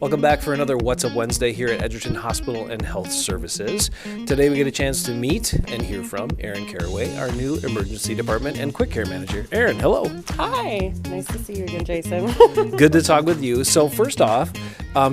Welcome back for another What's Up Wednesday here at Edgerton Hospital and Health Services. Today we get a chance to meet and hear from Erin Caraway, our new Emergency Department and Quick Care Manager. Erin, hello. Hi. Nice to see you again, Jason. Good to talk with you. So first off,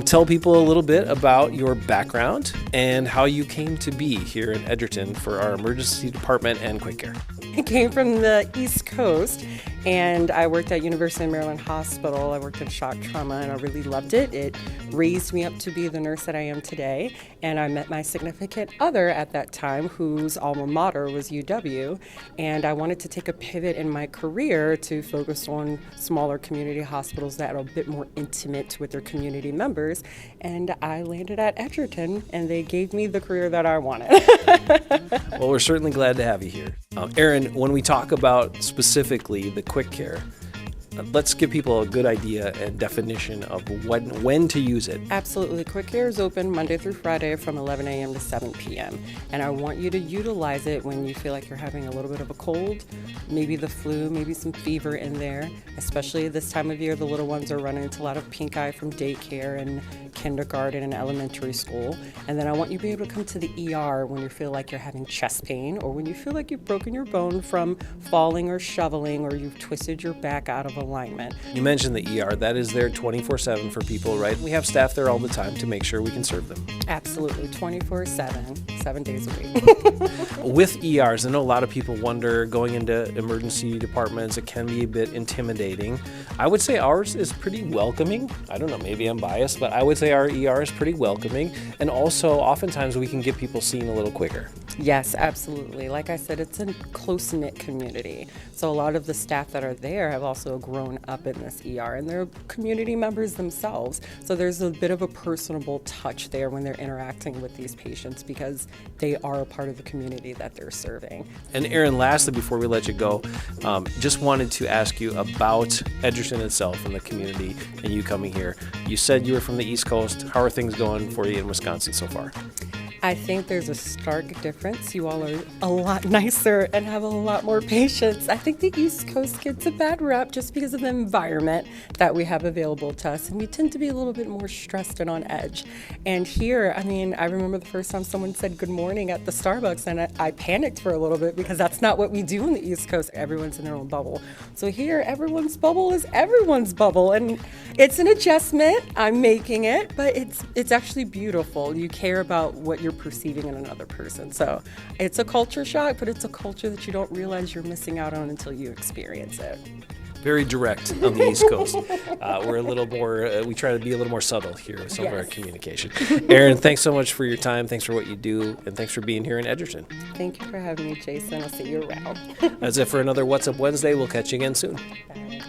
tell people a little bit about your background and how you came to be here in Edgerton for our Emergency Department and Quick Care. I came from the East Coast and I worked at University of Maryland Hospital. I worked in shock trauma and I really loved it. It raised me up to be the nurse that I am today. And I met my significant other at that time, whose alma mater was UW. And I wanted to take a pivot in my career to focus on smaller community hospitals that are a bit more intimate with their community members. And I landed at Edgerton and they gave me the career that I wanted. Well, we're certainly glad to have you here. Erin, when we talk about specifically the quick care, let's give people a good idea and definition of when to use it. Absolutely. Quick Care is open Monday through Friday from 11 a.m. to 7 p.m. And I want you to utilize it when you feel like you're having a little bit of a cold, maybe the flu, maybe some fever in there. Especially this time of year, the little ones are running into a lot of pink eye from daycare and kindergarten and elementary school. And then I want you to be able to come to the ER when you feel like you're having chest pain or when you feel like you've broken your bone from falling or shoveling or you've twisted your back out of alignment. You mentioned the ER. That is there 24/7 for people, right? We have staff there all the time to make sure we can serve them. Absolutely, 24/7, 7 days a week. With ERs, I know a lot of people wonder, going into emergency departments, it can be a bit intimidating. I would say ours is pretty welcoming. I don't know, maybe I'm biased, but I would say our ER is pretty welcoming. And also, oftentimes we can get people seen a little quicker. Yes, absolutely. Like I said, it's a close-knit community. So a lot of the staff that are there have also grown up in this ER, and they're community members themselves. So there's a bit of a personable touch there when they're interacting with these patients because they are a part of the community that they're serving. And Erin, lastly, before we let you go, just wanted to ask you about Edgerton itself and the community and you coming here. You said you were from the East Coast. How are things going for you in Wisconsin so far? I think there's a stark difference. You all are a lot nicer and have a lot more patience. I think the East Coast gets a bad rep just because of the environment that we have available to us, and we tend to be a little bit more stressed and on edge. And here, I remember the first time someone said good morning at the Starbucks, and I panicked for a little bit because that's not what we do on the East Coast. Everyone's in their own bubble. So here, everyone's bubble is everyone's bubble, and it's an adjustment. I'm making it, but it's actually beautiful. You care about what you're perceiving in another person. So it's a culture shock, but it's a culture that you don't realize you're missing out on until you experience it. Very direct on the East Coast. We're a little more, we try to be a little more subtle here with some of our communication. Erin, thanks so much for your time. Thanks for what you do. And thanks for being here in Edgerton. Thank you for having me, Jason. I'll see you around. That's it for another What's Up Wednesday. We'll catch you again soon. Bye.